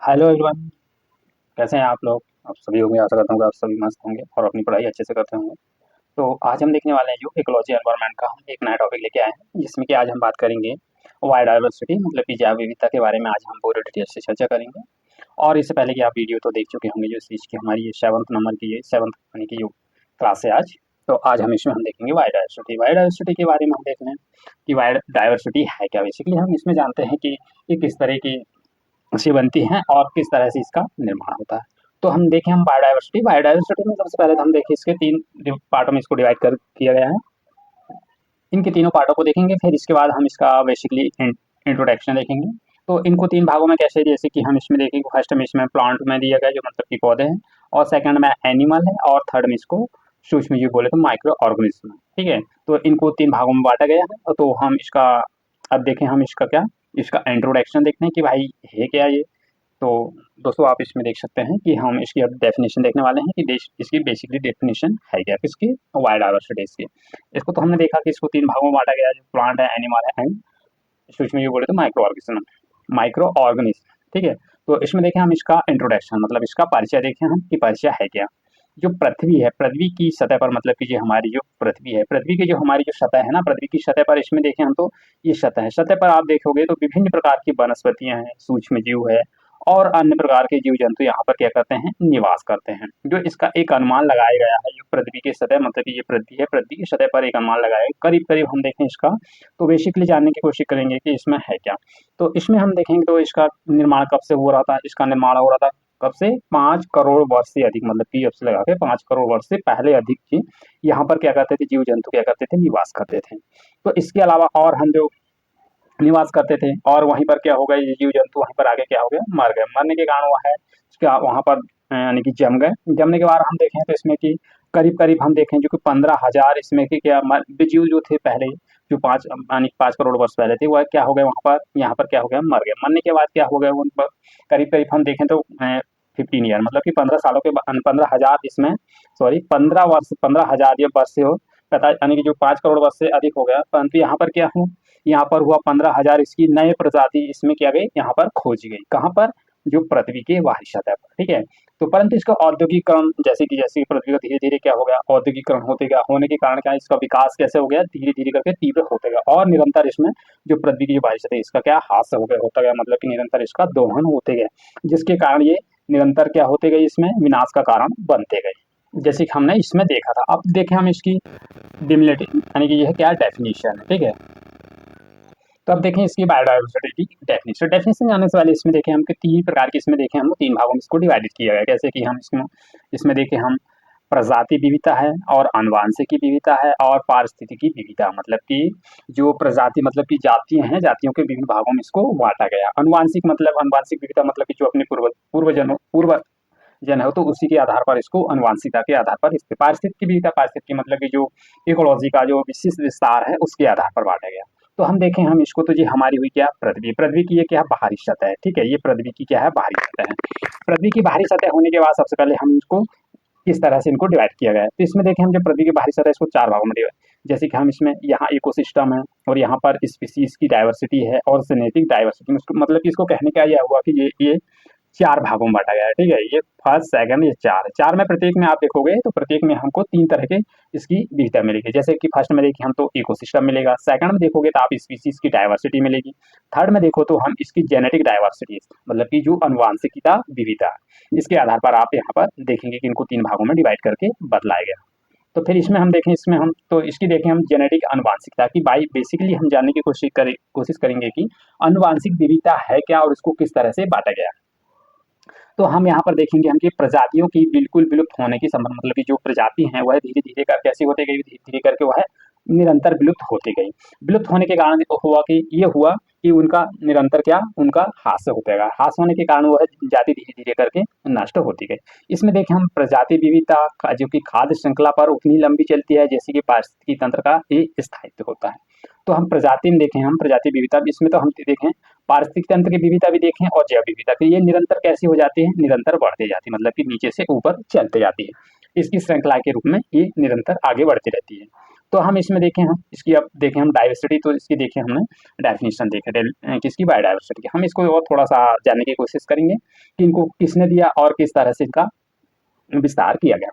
Hello everyone. कैसे हैं आप लोग? आप सभी होंगे, आशा करता हूँ कि आप सभी मस्त होंगे और अपनी पढ़ाई अच्छे से करते होंगे। तो आज हम देखने वाले हैं जो इकोलॉजी एनवायरनमेंट का हम एक नया टॉपिक लेके आए हैं, जिसमें कि आज हम बात करेंगे बायोडायवर्सिटी मतलब कि जैव विविधता के बारे में आज हम पूरे डिटेल से चर्चा करेंगे। और इससे पहले कि आप वीडियो तो देख चुके होंगे जो इस चीज़ की हमारी ये 7th नंबर की ये 7th यानी कि जो क्लास है आज। तो आज हम इसमें हम देखेंगे बायोडायवर्सिटी। बायोडायवर्सिटी के बारे में हम देख रहे हैं कि बायोडायवर्सिटी है क्या। बेसिकली हम इसमें जानते हैं कि ये किस तरह की से बनती हैं और किस तरह से इसका निर्माण होता है। तो हम देखें हम बायोडायवर्सिटी बायोडायवर्सिटी में सबसे पहले तो हम देखें इसके 3 पार्टों में इसको डिवाइड कर किया गया है। इनके तीनों पार्टों को देखेंगे, फिर इसके बाद हम इसका बेसिकली इंट्रोडक्शन देखेंगे। तो इनको 3 भागों में कैसे, जैसे कि हम इसमें देखेंगे फर्स्ट में इसमें प्लांट में दिया गया जो मतलब कि पौधे हैं, और सेकंड में एनिमल है, और थर्ड में इसको सूक्ष्म जीव बोले तो माइक्रो ऑर्गेनिज्म है। ठीक है, तो इनको 3 भागों में बांटा गया है। तो हम इसका अब देखें हम इसका क्या, इसका इंट्रोडक्शन देखते हैं कि भाई है क्या ये। तो दोस्तों आप इसमें देख सकते हैं कि हम इसकी अब डेफिनेशन देखने वाले हैं कि इसकी बेसिकली डेफिनेशन है क्या, किसकी, बायोडायवर्सिटी की। इसको तो हमने देखा कि इसको 3 भागों में बांटा गया है, जो प्लांट है, एनिमल है एंड सूक्ष्म जीव बोले तो माइक्रो ऑर्गेनिज्म। माइक्रो ऑर्गेनिज्म, ठीक है। तो इसमें देखें हम इसका इंट्रोडक्शन मतलब इसका परिचय देखें हम कि परिचय है क्या। जो पृथ्वी है, पृथ्वी की सतह पर मतलब कि जो हमारी जो पृथ्वी है, पृथ्वी की जो हमारी जो सतह है ना, पृथ्वी की सतह पर इसमें देखें हम तो ये सतह है। सतह पर आप देखोगे तो विभिन्न प्रकार की वनस्पतियां हैं, सूक्ष्म जीव है और अन्य प्रकार के जीव जंतु यहाँ पर क्या करते हैं, निवास करते हैं। जो इसका एक अनुमान लगाया गया है, जो पृथ्वी की सतह मतलब कि ये पृथ्वी है, पृथ्वी की सतह पर एक अनुमान लगाया है करीब करीब हम देखें इसका, तो बेसिकली जानने की कोशिश करेंगे कि इसमें है क्या। तो इसमें हम देखेंगे तो इसका निर्माण कब से हो रहा था, इसका निर्माण हो रहा था कब से, 5 करोड़ वर्ष से अधिक मतलब कि अब से लगा के 5 करोड़ वर्ष से पहले अधिक की यहाँ पर क्या करते थे, जीव जंतु क्या करते थे, निवास करते थे। तो इसके अलावा और हम जो निवास करते थे और वहीं पर क्या हो गया, ये जीव जंतु वहीं पर आगे क्या हो गया, मर गए। मरने के कारण वह है क्या वहाँ पर यानी कि जम गए। जमने के बाद हम देखें तो इसमें कि करीब करीब हम देखें जो कि 15,000 इसमें के क्या जीव जो थे पहले, जो 5 करोड़ वर्ष पहले थे, वह क्या हो गए वहाँ पर, यहाँ पर क्या हो गया, मर गए। मरने के बाद क्या हो गया उन पर करीब करीब हम देखें तो 15 ईयर मतलब कि 15 सालों के 15,000 इसमें, सॉरी 15 वर्ष, 15,000 ये वर्ष से हो पता यानी कि जो 5 करोड़ वर्ष से अधिक हो गया। परंतु यहाँ पर क्या हो, यहाँ पर हुआ 15,000 इसकी नए प्रजाति इसमें क्या गई, यहाँ पर खोजी गई। कहाँ पर, जो पृथ्वी के बाहरी सतह पर। ठीक है, तो परंतु इसका औद्योगिकरण जैसे पृथ्वी का धीरे धीरे क्या हो गया, औद्योगिकरण होते गया, होने के कारण क्या इसका विकास कैसे हो गया, धीरे धीरे करके तीव्र होते गया और निरंतर इसमें जो पृथ्वी की जो बाहरी सतह इसका क्या हास हो गया, होता गया मतलब कि निरंतर इसका दोहन होते गए, जिसके कारण ये निरंतर क्या होते गए, इसमें विनाश का कारण बनते गए, जैसे कि हमने इसमें देखा था। अब देखें हम इसकी डिमिलिटी यानी कि यह क्या डेफिनेशन है। ठीक है, तो अब देखें इसकी बायोडायवर्सिटी की डेफिनेशन। डेफिनेशन जानने से पहले इसमें देखें हम कि 3 प्रकार की इसमें देखें हम 3 भागों में इसको डिवाइडेड किया गया है। जैसे कि हम इसमें देखें हम प्रजाति विविधता है और आनुवांशिकी विविधता है और पारिस्थितिकी विविधता, मतलब कि जो प्रजाति मतलब कि जातियां हैं, जातियों के विभिन्न भागों में इसको बांटा गया। अनुवांशिक विविधता मतलब कि जो अपने पूर्व जन हो तो उसी के आधार पर इसको अनुवांशिकता के आधार पर इसके पारिस्थितिकी विविधता, पारिस्थितिकी मतलब कि जो इकोलॉजी का जो विशिष्ट विस्तार है उसके आधार पर बांटा गया। तो हम देखें हम इसको तो जी हमारी हुई क्या, पृथ्वी। पृथ्वी की ये क्या है, बाहरी सतह है। ठीक है, ये पृथ्वी की क्या है, बाहरी सतह है। पृथ्वी की बाहरी सतह होने के बाद सबसे पहले हम इसको किस तरह से इनको डिवाइड किया गया है। तो इसमें देखें हम जो पृथ्वी की बाहरी सतह है इसको 4 भागों में डिवाइड, जैसे कि हम इसमें यहाँ इकोसिस्टम है और यहाँ पर स्पीसीज की डाइवर्सिटी है और जेनेटिक डाइवर्सिटी, मतलब कि इसको कहने का यह हुआ कि ये 4 भागों में बांटा गया है। ठीक है, ये फर्स्ट सेकंड ये 4 है। 4 में प्रत्येक में आप देखोगे तो प्रत्येक में हमको 3 तरह के इसकी विविधता मिलेगी। जैसे कि फर्स्ट में देखिए हम तो इकोसिस्टम मिलेगा, सेकंड में देखोगे तो आप स्पीसीज की डाइवर्सिटी मिलेगी, थर्ड में देखो तो हम इसकी जेनेटिक डाइवर्सिटी मतलब कि जो अनुवांशिकता विविधता, इसके आधार पर आप यहाँ पर देखेंगे कि इनको 3 भागों में डिवाइड करके बदलाया गया। तो फिर इसमें हम देखें, इसमें हम तो इसकी देखें हम जेनेटिक अनुवांशिकता की बाई बेसिकली हम जानने की कोशिश करेंगे कि अनुवांशिक विविधता है क्या और इसको किस तरह से बांटा गया। तो हम यहाँ पर देखेंगे हम कि प्रजातियों की बिल्कुल विलुप्त होने की संभावना, मतलब कि जो प्रजाति हैं वह धीरे धीरे कर कैसे होते गई, धीरे धीरे करके वह निरंतर विलुप्त होती गई। विलुप्त होने के कारण हुआ कि उनका निरंतर क्या, उनका ह्रास होता गया। ह्रास होने के कारण वह जाति धीरे धीरे करके नष्ट होती गई। इसमें देखें हम प्रजाति विविधता जो कि खाद्य श्रृंखला पर उतनी लंबी चलती है जैसे कि पारिस्थितिकी तंत्र का ये स्थायित्व होता है। तो हम प्रजाति में देखें हम प्रजाति विविधता, इसमें तो हम देखें पारिस्थितिक तंत्र की विविधता भी देखें और जैव विविधता की, ये निरंतर कैसी हो जाती है, निरंतर बढ़ती जाती है, मतलब कि नीचे से ऊपर चलते जाती है। इसकी श्रृंखला के रूप में ये निरंतर आगे बढ़ती रहती है। तो हम इसमें देखें, हम इसकी अब देखें हम डाइवर्सिटी, तो इसकी देखें हमने डेफिनेशन देखे किसकी, बायोडाइवर्सिटी की। हम इसको और थोड़ा सा जानने की कोशिश करेंगे कि इनको किसने दिया और किस तरह से इनका विस्तार किया गया।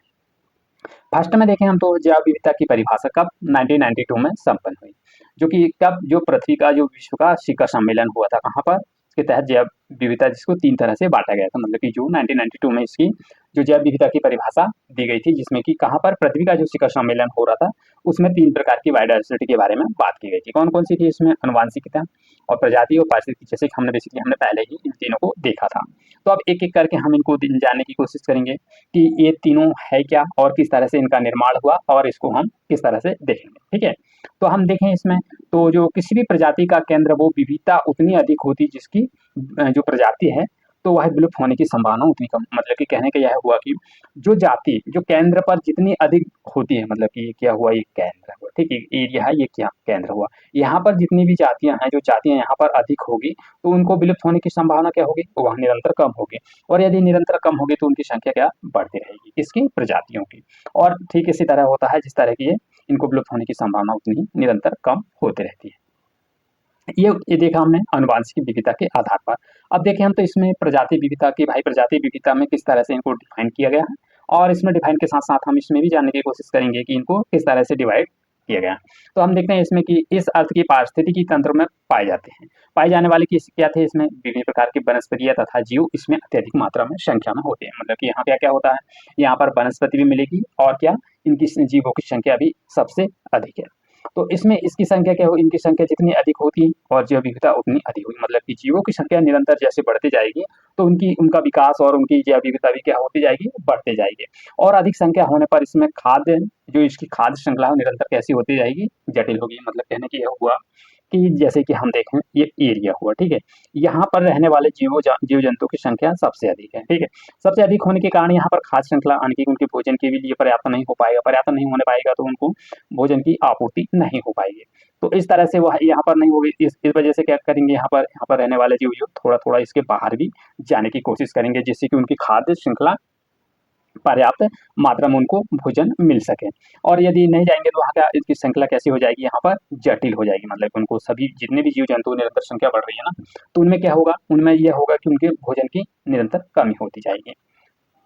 फर्स्ट में देखें हम तो जैव विविधता की परिभाषा कब 1992 में संपन्न हुई, जो कि कब, जो पृथ्वी का जो विश्व का शिखर सम्मेलन हुआ था कहाँ पर, के तहत जैव विविधता जिसको 3 तरह से बांटा गया था, मतलब कि जो 1992 में इसकी जो जैव विविधता की परिभाषा दी गई थी, जिसमें कि कहाँ पर पृथ्वी का जो शिखर सम्मेलन हो रहा था उसमें 3 प्रकार की बायोडाइवर्सिटी के बारे में बात की गई थी। कौन कौन सी थी इसमें, आनुवांशिकता और प्रजाति और पारिस्थितिकी, जैसे कि हमने बेसिकली हमने पहले ही इन तीनों को देखा था। तो अब एक एक करके हम इनको जानने की कोशिश करेंगे कि ये तीनों है क्या और किस तरह से इनका निर्माण हुआ और इसको हम किस तरह से देखेंगे। ठीक है, तो हम देखें इसमें तो जो किसी भी प्रजाति का केंद्र वो विविधता उतनी अधिक होती जिसकी जो प्रजाति है तो वह विलुप्त होने की संभावना उतनी कम, मतलब कि कहने का यह हुआ कि जो जाति जो केंद्र पर जितनी अधिक होती है, मतलब कि ये क्या हुआ, ये केंद्र हुआ, ठीक है, एरिया है, ये क्या केंद्र हुआ, यहाँ पर जितनी भी जातियां हैं, जो जातियां यहाँ पर अधिक होगी तो उनको विलुप्त होने की संभावना क्या होगी, वह निरंतर कम होगी। और यदि निरंतर कम होगी तो उनकी संख्या क्या बढ़ती रहेगी, किसकी, प्रजातियों की। और ठीक इसी तरह होता है जिस तरह की इनको विलुप्त होने की संभावना उतनी ही निरंतर कम होती रहती है। ये देखा हमने आनुवांशिक विविधता के आधार पर। अब देखें हम तो इसमें प्रजाति विविधता की, भाई प्रजाति विविधता में किस तरह से इनको डिफाइन किया गया है, और इसमें डिफाइन के साथ साथ हम इसमें भी जानने की कोशिश करेंगे कि इनको किस तरह से डिवाइड किया गया। तो हम देखते हैं इसमें कि इस अर्थ की पारिस्थितिकी तंत्र में पाए जाते हैं, पाए जाने वाले किस क्या थे, इसमें विभिन्न प्रकार की वनस्पतियां तथा जीव इसमें अत्यधिक मात्रा में संख्या में होते हैं। मतलब कि यहाँ पे क्या होता है, यहाँ पर वनस्पति भी मिलेगी और क्या, इनकी जीवों की संख्या भी सबसे अधिक है। तो इसमें इसकी संख्या क्या हो, इनकी संख्या जितनी अधिक होती और जैव विविधता उतनी अधिक होगी, मतलब कि जीवों की संख्या निरंतर जैसे बढ़ती जाएगी तो उनका विकास और उनकी जैव विविधता भी क्या होती जाएगी, बढ़ते जाएगी। और अधिक संख्या होने पर इसमें खाद्य जो इसकी खाद्य श्रृंखला निरंतर कैसी होती जाएगी, जटिल होगी। मतलब कहने की यह हुआ कि जैसे कि हम देखें ये एरिया हुआ, ठीक है, यहाँ पर रहने वाले जीव जंतु की संख्या सबसे अधिक है, ठीक है। सबसे अधिक होने के कारण यहाँ पर खाद्य श्रृंखला यानी कि उनके भोजन के लिए पर्याप्त नहीं हो पाएगा, पर्याप्त नहीं होने पाएगा तो उनको भोजन की आपूर्ति नहीं हो पाएगी। तो इस तरह से वह यहाँ पर नहीं होगी, इस वजह से क्या करेंगे, यहाँ पर रहने वाले जीव थोड़ा थोड़ा इसके बाहर भी जाने की कोशिश करेंगे जिससे कि उनकी खाद्य श्रृंखला पर्याप्त मात्रा में उनको भोजन मिल सके। और यदि नहीं जाएंगे तो वहाँ क्या इसकी श्रृंखला कैसी हो जाएगी, यहाँ पर जटिल हो जाएगी। मतलब उनको सभी जितने भी जीव जंतु निरंतर संख्या बढ़ रही है ना, तो उनमें क्या होगा, उनमें यह होगा कि उनके भोजन की निरंतर कमी होती जाएगी।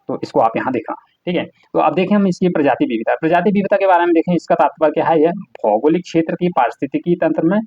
तो इसको आप यहाँ देखा, ठीक है। तो अब देखें हम इसकी प्रजाति विविधता, प्रजाति विविधता के बारे में देखें, इसका तात्पर्य क्या है, यह भौगोलिक क्षेत्र की पारिस्थितिकी तंत्र में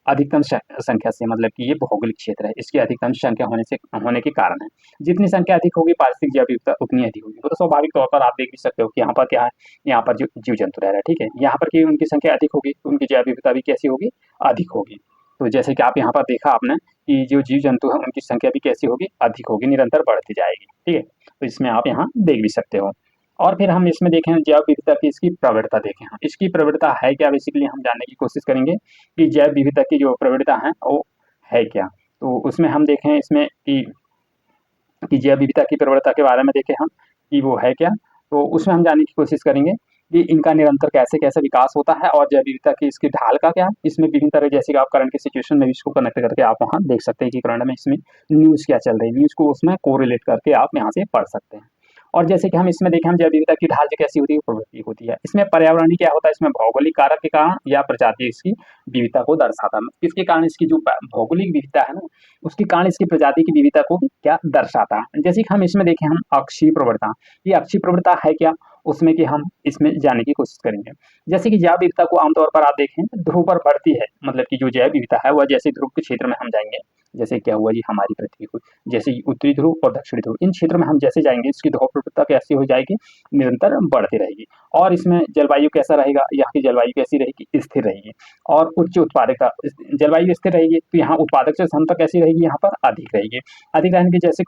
अधिकतम संख्या से, मतलब कि ये भौगोलिक क्षेत्र है, इसकी अधिकतम संख्या होने के कारण है। जितनी संख्या अधिक होगी पारिस्थितिक जैव विविधता उतनी अधिक होगी। तो स्वाभाविक तौर पर आप देख भी सकते हो कि यहाँ पर क्या है, यहाँ पर जो जीव जंतु रह रहा है, ठीक है, यहाँ पर की उनकी संख्या अधिक होगी तो उनकी जैव विविधता भी कैसी होगी, अधिक होगी। तो जैसे कि आप यहाँ पर देखा आपने कि जो जीव जंतु है उनकी संख्या भी कैसी होगी, अधिक होगी, निरंतर बढ़ती जाएगी, ठीक है। तो इसमें आप यहाँ देख भी सकते हो। और फिर हम इसमें देखें जैव विविधता की इसकी प्रवृत्ता देखें, हम इसकी प्रवृत्ता है क्या, बेसिकली हम जानने की कोशिश करेंगे कि जैव विविधता की जो प्रवृत्ता है वो है क्या। तो उसमें हम देखें इसमें कि जैव विविधता की प्रवृत्ता के बारे में देखें हम कि वो है क्या, तो उसमें हम जानने की कोशिश करेंगे कि इनका निरंतर कैसे कैसे विकास होता है और जैव विविधता की इसकी ढाल का क्या, इसमें विभिन्न तरह, जैसे कि आप करंट की सिचुएशन में भी इसको कनेक्ट करके आप वहाँ देख सकते हैं कि करंट में इसमें न्यूज़ क्या चल रही है, न्यूज़ को उसमें कोरिलेट करके आप यहाँ से पढ़ सकते हैं। और जैसे कि हम इसमें देखें, हम जैव विविधता की ढाल कैसी होती है, प्रवृत्ति होती है। इसमें पर्यावरणीय क्या होता है, इसमें भौगोलिक कारक के कारण या प्रजाति इसकी विविधता को दर्शाता है। किसके कारण, इसकी जो भौगोलिक विविधता है ना, उसके कारण इसकी प्रजाति की विविधता को क्या दर्शाता है। जैसे कि हम इसमें देखें, हम अक्षीय प्रवणता, ये अक्षीय प्रवणता है क्या, उसमें कि हम इसमें जानने की कोशिश करेंगे। जैसे कि जैव विविधता को आमतौर पर आप देखें ध्रुव पर बढ़ती है, मतलब कि जो जैव विविधता है वह जैसे ध्रुव के क्षेत्र में हम जाएंगे, जैसे क्या हुआ जी हमारी पृथ्वी को, जैसे उत्तरी ध्रुव और दक्षिणी ध्रुव, इन क्षेत्रों में हम जैसे जाएंगे इसकी ध्रुव प्रवृत्ता कैसी हो जाएगी, निरंतर बढ़ती रहेगी। और इसमें जलवायु कैसा रहेगा, यहाँ की जलवायु कैसी रहेगी, स्थिर रहेगी। और उच्च उत्पादकता, जलवायु स्थिर रहेगी तो यहाँ उत्पादक क्षमता कैसी रहेगी, यहाँ पर अधिक रहेगी। अधिक रहने की जैसे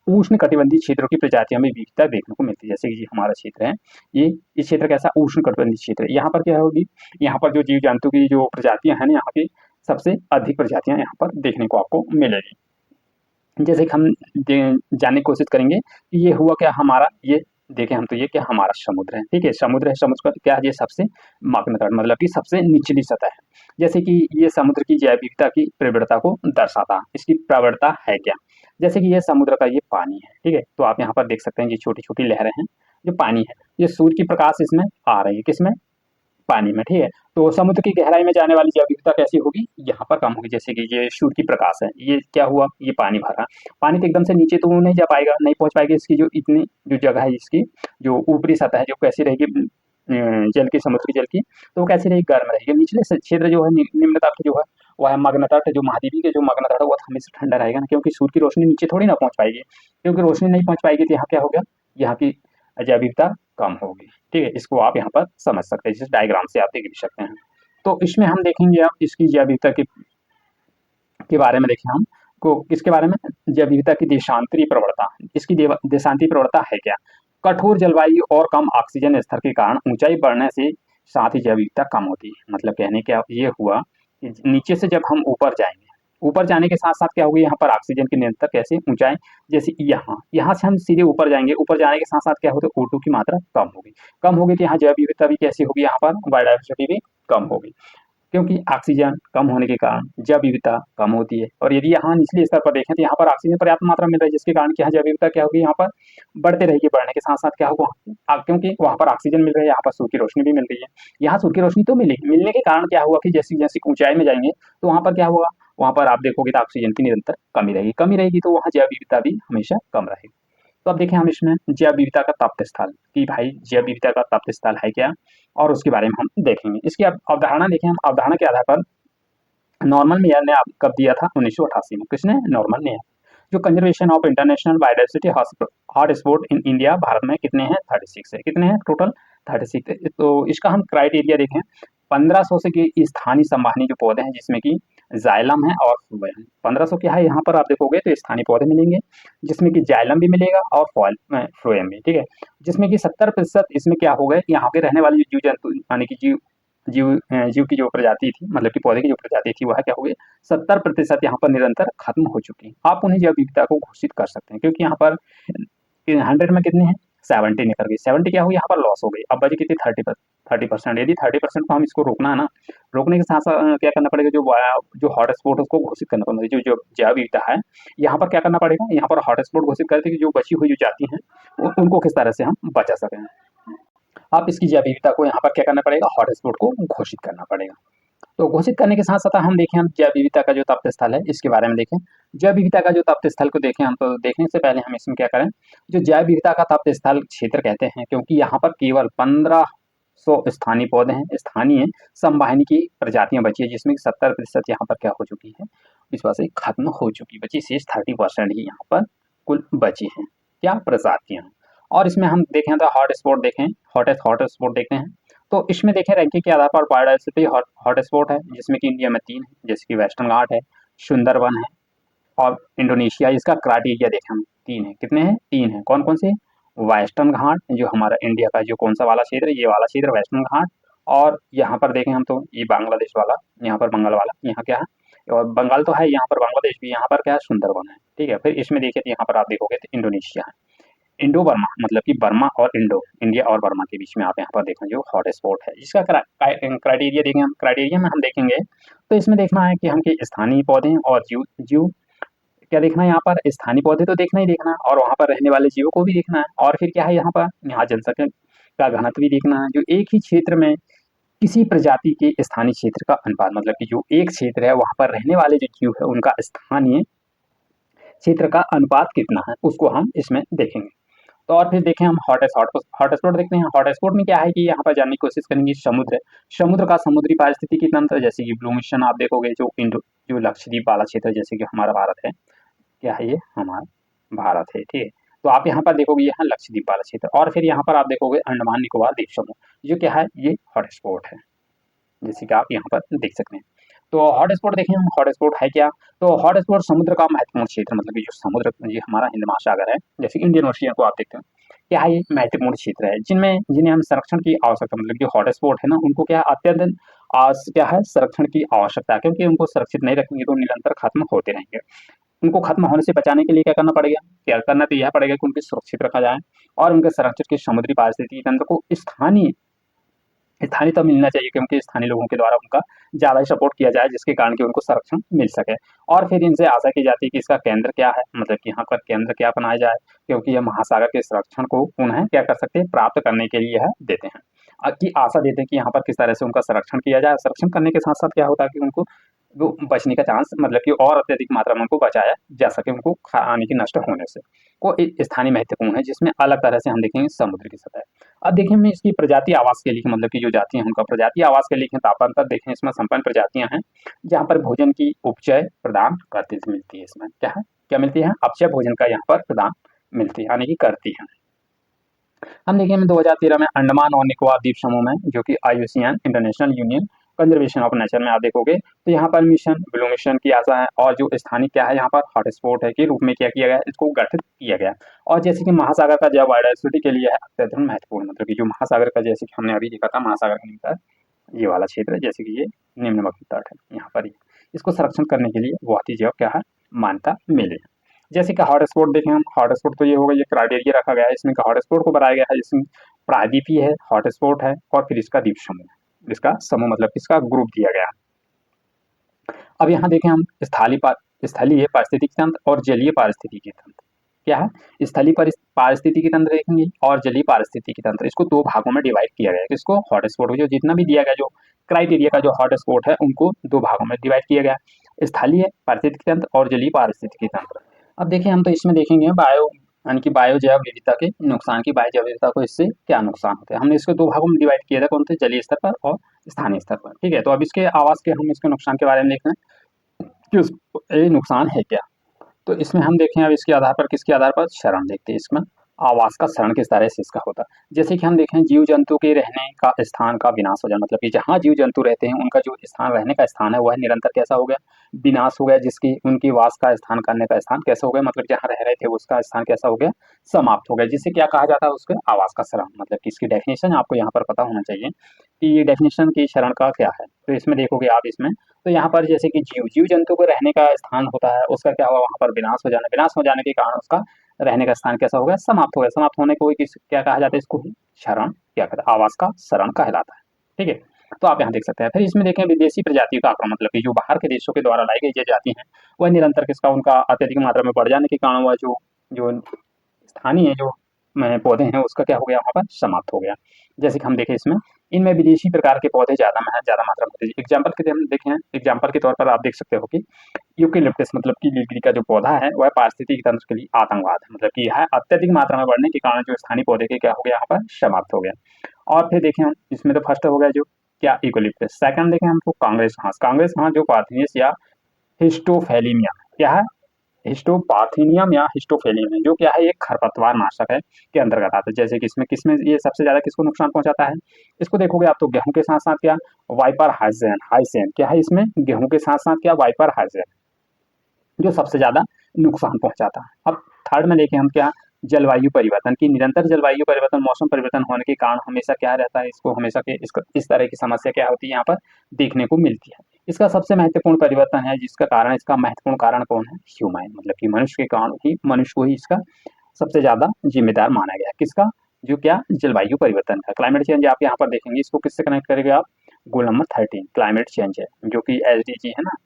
उष्ण कटिबंधीय क्षेत्रों की प्रजातियों में विविधता देखने को मिलती है। जैसे कि हमारा क्षेत्र है, ये इस क्षेत्र कैसा उष्ण कटिबंधीय क्षेत्र है, यहाँ पर क्या होगी, यहाँ पर जो जीव जंतु की जो प्रजातियां हैं ना, यहाँ की सबसे अधिक प्रजातियां यहाँ पर देखने को आपको मिलेगी। जैसे कि हम जानने की कोशिश करेंगे कि ये हुआ क्या हमारा, ये देखें हम तो ये क्या हमारा समुद्र है, ठीक है, समुद्र है, समुद्र पर क्या है, ये सबसे मग्न, मतलब कि सबसे निचली सतह है। जैसे कि ये समुद्र की जैव विविधता की प्रवणता को दर्शाता है, इसकी प्रवणता है क्या, जैसे कि ये समुद्र का ये पानी है, ठीक है, तो आप यहाँ पर देख सकते हैं ये छोटी छोटी लहरें हैं जो पानी है, ये सूर्य की प्रकाश इसमें आ रही है, किसमें, पानी में, ठीक है। तो समुद्र की गहराई में जाने वाली जैव विविधता कैसी होगी, यहाँ पर कम होगी। जैसे कि ये सूर्य की प्रकाश है, ये क्या हुआ, ये पानी भरा, पानी तो एकदम से नीचे तो नहीं जा पाएगा, नहीं पहुंच पाएगी। इसकी जो इतनी जो जगह है, इसकी जो ऊपरी सतह है, जो कैसी रहेगी जल की, समुद्र की जल की, तो वो कैसी रहेगी, गर्म रहेगी। निचले क्षेत्र जो है, निम्न तट जो है, वह है मग्न तट, जो महाद्वीपी के जो मग्न तट है, वो हमेशा ठंडा रहेगा ना, क्योंकि सूर्य की रोशनी नीचे थोड़ी ना पहुंच पाएगी। क्योंकि रोशनी नहीं पहुंच पाएगी तो यहाँ क्या होगा, यहाँ की जैव विविधता कम होगी, ठीक है। इसको आप यहाँ पर समझ सकते हैं, जिस डायग्राम से आप देख भी सकते हैं। तो इसमें हम देखेंगे अब इसकी जैव विविधता के बारे में देखें हम को, किसके बारे में, जैव विविधता की देशांतरी प्रवणता। इसकी देशांतरी प्रवणता है क्या, कठोर जलवायु और कम ऑक्सीजन स्तर के कारण ऊंचाई बढ़ने से साथ ही जैव विविधता कम होती है। मतलब कहने क्या ये हुआ कि नीचे से जब हम ऊपर जाएंगे, ऊपर जाने के साथ साथ क्या होगी, यहाँ पर ऑक्सीजन की निरंतर कैसे ऊंचाई, जैसे यहाँ से हम सीधे ऊपर जाएंगे, ऊपर जाने के साथ साथ क्या होता है, O2 की मात्रा कम होगी, तो यहाँ जैव विविधता भी कैसी होगी, यहाँ पर बायोडाइवर्सिटी भी कम होगी, क्योंकि ऑक्सीजन कम होने के कारण जैव विविधता कम होती है। और यदि यहाँ निचले स्तर पर देखें तो यहाँ पर ऑक्सीजन पर्याप्त मात्रा में मिल रहा है, जिसके कारण यहाँ जैव विविधता क्या होगी, यहाँ पर बढ़ते रहेगी। बढ़ने के साथ साथ क्या होगा, क्योंकि वहाँ पर ऑक्सीजन मिल रहा है, यहाँ पर सूर्य की रोशनी भी मिल रही है। यहाँ सूर्य की रोशनी तो मिलेगी, मिलने के कारण क्या हुआ कि जैसे जैसे ऊंचाई में जाएंगे तो वहाँ पर क्या होगा, वहाँ पर आप देखोगे तो ऑक्सीजन की निरंतर कमी रहेगी, तो वहाँ जैव विविधता भी हमेशा कम रहेगी। तो अब देखें हम इसमें जैव विविधता का तप्त स्थल, कि भाई जैव विविधता का तप्त स्थल है क्या, और उसके बारे में हम देखेंगे। इसकी अवधारणा देखें हम, अवधारणा के आधार पर नॉर्मन मेयर ने कब दिया था, 1988 में। किसने, नॉर्मन मेयर। जो conservation of international biodiversity hot spot in India, Bharat में कितने हैं, 36 है। कितने हैं टोटल, 36 है। तो इसका हम क्राइटेरिया देखें, 1500 से की स्थानीय संवहनी जो पौधे हैं, जिसमें कि जाइलम है और फ्लोएम। 1500 क्या है, यहाँ पर आप देखोगे तो स्थानीय पौधे मिलेंगे, जिसमें कि जाइलम भी मिलेगा और फ्लोएम भी, ठीक है। जिसमें कि 70% इसमें क्या हो गए, यहाँ पे रहने वाली जीव जंतु, यानी कि जीव की जो प्रजाति थी, मतलब कि पौधे की जो प्रजाति थी, वह क्या हो गई, 70% यहाँ पर निरंतर खत्म हो चुकी है। आप उन्हें जैव विविधता को घोषित कर सकते हैं, क्योंकि यहाँ पर 100 में कितने हैं, 70 निकल गई। 70 क्या हुई, यहाँ पर लॉस हो गई। अब बची कितनी, 30%। यदि 30% को हम इसको रोकना है ना, रोकने के साथ साथ क्या करना पड़ेगा, जो हॉट स्पॉट उसको घोषित करना पड़ेगा। जो जैव विविधता है, यहाँ पर क्या करना पड़ेगा, यहाँ पर हॉट स्पॉट घोषित करते कि जो बची हुई जो जाति हैं उनको किस तरह से हम बचा सकें। आप इसकी जैव विविधता को यहाँ पर क्या करना पड़ेगा, हॉट स्पॉट को घोषित करना पड़ेगा। तो घोषित करने के साथ साथ हम देखें, हम जैव विविधता का जो तप्त स्थल है, इसके बारे में देखें। जैव विविधता का जो तप्त स्थल को देखें हम, तो देखने से पहले हम इसमें क्या करें, जो जैव विविधता का तप्त स्थल क्षेत्र कहते हैं, क्योंकि यहाँ पर केवल 1500 स्थानीय पौधे हैं, स्थानीय संवाहनी की प्रजातियां बची है, जिसमें 70% यहाँ पर क्या हो चुकी है, इस वजह से खत्म हो चुकी बची। शेष 30% ही यहाँ पर कुल बची हैं, क्या प्रजातियां। और इसमें हम देखें तो हॉट स्पॉट देखें, हॉट स्पॉट देखते हैं। तो इसमें देखें रैंकिंग के आधार पर बायोडाइवर्सिटी हॉट स्पॉट है, जिसमें कि इंडिया में 3 है, जैसे कि वेस्टर्न घाट है, सुंदरवन है और इंडोनेशिया। इसका क्राइटेरिया देखें हम, 3 है। कितने हैं, 3 है। कौन कौन से, वेस्टर्न घाट, जो हमारा इंडिया का जो कौन सा वाला क्षेत्र है, ये वाला क्षेत्र वेस्टर्न घाट। और यहाँ पर देखें हम तो ये बांग्लादेश वाला, यहाँ पर बंगाल वाला, यहाँ क्या है, और बंगाल तो है, यहाँ पर बांग्लादेश भी, यहाँ पर क्या है, सुंदरवन है, ठीक है। फिर इसमें देखिए यहाँ पर आप देखोगे तो इंडोनेशिया है, इंडो बर्मा, मतलब कि बर्मा और इंडिया और बर्मा के बीच में आप यहाँ पर देखें जो हॉट स्पॉट है। इसका क्राइटेरिया देखें हम, क्राइटेरिया में हम देखेंगे तो इसमें देखना है कि हम के स्थानीय पौधे और जीव जीव क्या देखना है, यहाँ पर स्थानीय पौधे तो देखना ही देखना है, और वहाँ पर रहने वाले जीवों को भी देखना है। और फिर क्या है, यहाँ जनसंख्या का घनत्व भी देखना है। जो एक ही क्षेत्र में किसी प्रजाति के स्थानीय क्षेत्र का अनुपात, मतलब कि जो एक क्षेत्र है वहाँ पर रहने वाले जो जीव है उनका स्थानीय क्षेत्र का अनुपात कितना है, उसको हम इसमें देखेंगे। तो और फिर देखें हम हॉट स्पॉट देखते हैं। हॉट स्पॉट में क्या है कि यहाँ पर जानने की कोशिश करेंगे समुद्र का समुद्री पारिस्थितिकी तंत्र, जैसे कि ब्लू मिशन आप देखोगे, जो लक्षद्वीप वाला क्षेत्र, जैसे कि हमारा भारत है, क्या है ये, हमारा भारत है, ठीक है। तो आप यहाँ पर देखोगे यहाँ लक्षद्वीप वाला क्षेत्र, और फिर यहाँ पर आप देखोगे अंडमान निकोबार द्वीप समूह, जो क्या है, ये हॉट स्पॉट है, जैसे कि आप यहाँ पर देख सकते हैं। तो हॉट स्पॉट देखें हम, हॉट स्पॉट है क्या, तो हॉट स्पॉट समुद्र का महत्वपूर्ण क्षेत्र, मतलब कि जो समुद्र, ये हमारा हिंद महासागर है, जैसे इंडियन ओशियन को आप देखते हैं, क्या है, ये महत्वपूर्ण क्षेत्र है, जिन्हें हम संरक्षण की आवश्यकता, मतलब जो हॉट स्पॉट है ना, उनको क्या अत्यंत क्या है, संरक्षण की आवश्यकता है, क्योंकि उनको सुरक्षित नहीं रखेंगे तो निरंतर खत्म होते रहेंगे। उनको खत्म होने से बचाने के लिए क्या करना पड़ेगा, क्या करना तो यह पड़ेगा कि उनको सुरक्षित रखा जाए, और उनके संरक्षण के समुद्री पारिस्थितिकी तंत्र को स्थानीय तो मिलना चाहिए, क्योंकि स्थानीय लोगों के द्वारा उनका ज़्यादा सपोर्ट किया जाए, जिसके कारण कि उनको संरक्षण मिल सके। और फिर इनसे आशा की जाती है कि इसका केंद्र क्या है, मतलब कि यहाँ पर केंद्र क्या बनाया जाए, क्योंकि यह महासागर के संरक्षण को उन्हें क्या कर सकते हैं, प्राप्त करने के लिए यह देते हैं। की आशा देते हैं कि यहाँ पर किस तरह से उनका संरक्षण किया जाए। संरक्षण करने के साथ-साथ क्या होता है कि उनको वो बचने का चांस मतलब कि और अत्यधिक मात्रा में उनको बचाया जा सके उनको यानी कि नष्ट होने से। वो स्थानीय महत्वपूर्ण है जिसमें अलग तरह से हम देखेंगे समुद्र की सतह। अब देखें हम इसकी प्रजाति आवास के लिए मतलब कि जो जाति हैं उनका प्रजाति आवास के लिए तापान्तर देखें इसमें संपन्न प्रजातियां हैं जहाँ पर भोजन की उपचय प्रदान करती मिलती है। इसमें क्या है, क्या मिलती है, अपचय भोजन का यहाँ पर प्रदान मिलती है यानी कि करती है। हम देखेंगे 2013 में अंडमान और निकोबार द्वीप समूह में जो कि IUCN international union conservation of nature में आप देखोगे तो यहाँ पर मिशन ब्लू मिशन की आशा है और जो स्थानीय क्या है यहाँ पर हॉटस्पॉट है के रूप में क्या किया गया, इसको गठित किया गया। और जैसे कि महासागर का जैव बायोडायवर्सिटी के लिए है अत्यधिक महत्वपूर्ण, मतलब कि जो महासागर का जैसे कि हमने अभी देखा था महासागर के निकट ये वाला क्षेत्र जैसे कि ये निम्नवक्षीय तट है यहाँ पर इसको संरक्षण करने के लिए बहुत ही जो क्या है मान्यता मिले। जैसे कि हॉटस्पॉट देखें हम, हॉटस्पॉट तो ये होगा, ये क्राइटेरिया रखा गया है इसमें हॉटस्पॉट को बनाया गया है जिसमें प्रायद्वीपीय है, हॉटस्पॉट है और फिर इसका द्वीप समूह है, इसका समूह मतलब इसका ग्रुप दिया गया। अब यहाँ देखें हम स्थलीय पारिस्थितिकी तंत्र और जलीय पारिस्थितिकी तंत्र क्या है, स्थलीय पारिस्थितिकी तंत्र देखेंगे और जलीय पारिस्थितिकी तंत्र, इसको दो भागों में डिवाइड किया गया है। इसको हॉटस्पॉट जो जितना भी दिया गया जो क्राइटेरिया का जो हॉटस्पॉट है उनको दो भागों में डिवाइड किया गया, स्थलीय पारिस्थितिकी तंत्र और जलीय पारिस्थितिकी तंत्र। अब देखिए हम तो इसमें देखेंगे बायो यानी कि बायो जैव विविधता के नुकसान की, बायो जैव विविधता को इससे क्या नुकसान होते हैं। हमने इसको दो भागों में डिवाइड किया था, कौन थे, जलीय स्तर पर और स्थानीय स्तर पर। ठीक है, तो अब इसके आवास के हम इसके नुकसान के बारे में देख रहे हैं कि उस ये नुकसान है क्या। तो इसमें हम देखें अब इसके आधार पर किसके आधार पर शरण देखते हैं, इसमें आवास का शरण किस तरह से इसका होता है। जैसे कि हम देखें जीव जंतु के रहने का स्थान का विनाश हो जाना, मतलब कि जहाँ जीव जंतु रहते हैं उनका जो स्थान रहने का स्थान है वह निरंतर कैसा हो गया, विनाश हो गया, जिसकी उनकी वास का स्थान करने का स्थान कैसा हो गया, मतलब जहाँ रह रहे थे उसका स्थान कैसा हो गया, समाप्त हो गया, जिसे क्या कहा जाता है उसके आवास का शरण। मतलब कि इसकी डेफिनेशन आपको यहाँ पर पता होना चाहिए कि ये डेफिनेशन की शरण का क्या है। तो इसमें देखोगे आप इसमें तो यहाँ पर जैसे कि जीव जंतु को रहने का स्थान होता है उसका क्या हुआ, वहाँ पर विनाश हो जाना, विनाश हो जाने के कारण उसका रहने का स्थान कैसा हो गया, समाप्त हो गया। समाप्त होने को क्या कहा जाता है, इसको ही शरण क्या कहता है, आवास का शरण कहलाता है। ठीक है, तो आप यहाँ देख सकते हैं। फिर इसमें देखें विदेशी प्रजातियों का आक्रमण, मतलब कि जो बाहर के देशों के द्वारा लाई गई जो जाति हैं वह निरंतर किसका उनका अत्यधिक मात्रा में बढ़ जाने के कारण वह जो जो स्थानीय जो पौधे हैं उसका क्या हो गया, वहाँ पर समाप्त हो गया। जैसे कि हम देखें इसमें इनमें विदेशी प्रकार के पौधे ज़्यादा मात्रा में होते हैं। एग्जाम्पल के हम देखें, एग्जाम्पल के तौर पर आप देख सकते हो कि यूकेलिप्टस मतलब कि नीलगिरी का जो पौधा है वह पारिस्थितिकी तंत्र के लिए आतंकवाद है, मतलब कि यह अत्यधिक मात्रा में बढ़ने के कारण जो स्थानीय पौधे के क्या हो गया, यहाँ पर समाप्त हो गया। और फिर देखें हम इसमें तो फर्स्ट हो गया जो क्या यूकेलिप्टस, सेकंड देखें हमको कांग्रेस घास, कांग्रेस घास जो पार्थिनियस या हिस्टोफेलिमिया क्या है, हिस्टोपार्थिनियम या हिस्टोफेलियम है, जो क्या है एक खरपतवार नाशक है के अंतर्गत आता है। जैसे कि इसमें किसमें ये सबसे ज्यादा किसको नुकसान पहुंचाता है, इसको देखोगे आप तो गेहूं के साथ साथ क्या वाइपर हाइसेन, हाइसेन क्या है इसमें गेहूं के साथ साथ क्या वाइपर हाइसेन जो सबसे ज्यादा नुकसान पहुंचाता है। अब थर्ड में देखें हम क्या, जलवायु परिवर्तन की, निरंतर जलवायु परिवर्तन मौसम परिवर्तन होने के कारण हमेशा क्या रहता है, इसको हमेशा के इस तरह की समस्या क्या होती है यहाँ पर देखने को मिलती है। इसका सबसे महत्वपूर्ण परिवर्तन है जिसका कारण, इसका महत्वपूर्ण कारण कौन है, ह्यूमन, मतलब कि मनुष्य के कारण ही, मनुष्य को ही इसका सबसे ज्यादा जिम्मेदार माना गया। किसका, जो क्या जलवायु परिवर्तन का, क्लाइमेट चेंज आप यहाँ पर देखेंगे, इसको किससे कनेक्ट करेंगे आप, गोल नंबर 13 क्लाइमेट चेंज है जो कि SDG है ना,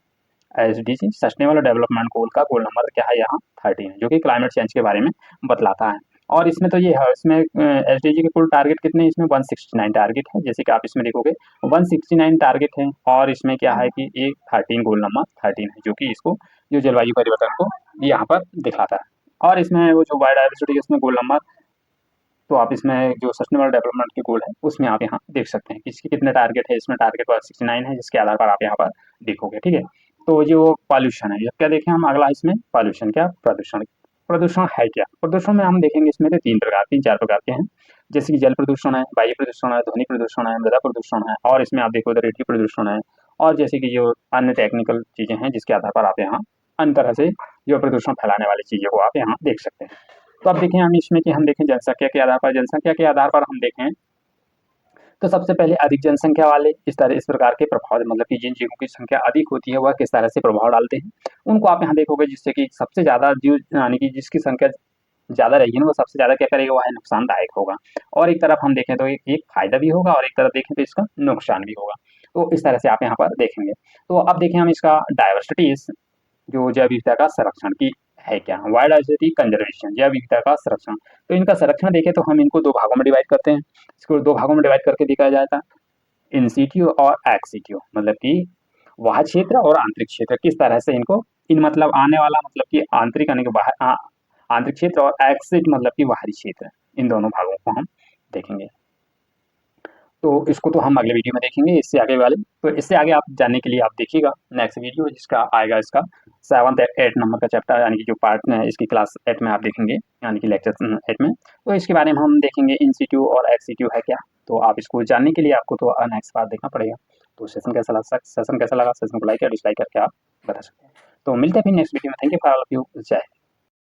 SDG सस्टेनेबल डेवलपमेंट गोल का गोल नंबर क्या है यहाँ 13 है, जो कि क्लाइमेट चेंज के बारे में बतलाता है। और इसमें तो ये है, इसमें SDG के कुल टारगेट कितने, इसमें 169 टारगेट है, जैसे कि आप इसमें देखोगे 169 टारगेट है, और इसमें क्या है कि एक 13 गोल नंबर 13 है जो कि इसको जो जलवायु परिवर्तन को यहाँ पर दिखाता है। और इसमें वो जो बायोडाइवर्सिटी इसमें गोल नंबर, तो आप इसमें जो सस्टेनेबल डेवलपमेंट के गोल है उसमें आप यहाँ देख सकते हैं कि इसके कितने टारगेट है, इसमें टारगेट 169 है जिसके आधार पर आप यहाँ पर देखोगे। ठीक है, तो जो पॉल्यूशन है, क्या देखें हम अगला, इसमें पॉल्यूशन क्या, प्रदूषण, प्रदूषण है क्या, प्रदूषण में हम देखेंगे इसमें तो तीन चार प्रकार के हैं, जैसे कि जल प्रदूषण है, वायु प्रदूषण है, ध्वनि प्रदूषण है, मृदा प्रदूषण है, और इसमें आप देखो तो रेडियो प्रदूषण है, और जैसे कि जो अन्य टेक्निकल चीजें हैं जिसके आधार पर आप यहाँ अन्य तरह से जो प्रदूषण फैलाने वाली चीजों को आप यहाँ देख सकते हैं। तो अब देखें हम इसमें कि हम देखें जनसंख्या के आधार पर, जनसंख्या के आधार पर हम देखें तो सबसे पहले अधिक जनसंख्या वाले इस प्रकार के प्रभाव, मतलब कि जिन जीवों की संख्या अधिक होती है वह किस तरह से प्रभाव डालते हैं उनको आप यहाँ देखोगे, जिससे कि सबसे ज्यादा जीव यानी कि जिसकी संख्या ज्यादा रहेगी ना वो सबसे ज्यादा क्या करेगा, वह नुकसानदायक होगा। और एक तरफ हम देखें तो एक फायदा भी होगा और एक तरफ देखें तो इसका नुकसान भी होगा। तो इस तरह से आप यहाँ पर देखेंगे। तो अब देखें हम इसका डायवर्सिटी, जो जैव विविधता का संरक्षण की है क्या? बायोडायवर्सिटी कंजर्वेशन, जैव विविधता का संरक्षण। तो इनका संरक्षण देखें तो हम इनको 2 भागों में डिवाइड करते हैं। इसको 2 भागों में डिवाइड करके देखा जाता है, इन सिटू और एक्स सिटू, मतलब कि बाह्य क्षेत्र और आंतरिक क्षेत्र, किस तरह से इनको इन मतलब आने वाला मतलब कि आंतरिक आने के बाहर आंतरिक क्षेत्र और एक्सिट मतलब कि बाहरी क्षेत्र, इन दोनों भागों को हम देखेंगे। तो इसको तो हम अगले वीडियो में देखेंगे, इससे आगे वाले। तो इससे आगे आप जानने के लिए आप देखिएगा नेक्स्ट वीडियो, जिसका आएगा इसका 7th 8 नंबर का चैप्टर, यानी कि जो पार्ट है इसकी क्लास 8 में आप देखेंगे, यानी कि लेक्चर 8 में। तो इसके बारे में हम देखेंगे इन सिटू और एक्स सिटू है क्या। तो आप इसको जानने के लिए आपको तो नेक्स्ट पार्ट देखना पड़ेगा। तो सेशन कैसा लगा, सेशन को लाइक या डिसलाइक करके आप बता सकते हैं। तो मिलते हैं फिर नेक्स्ट वीडियो में। Thank you for all of you. जय हिंद।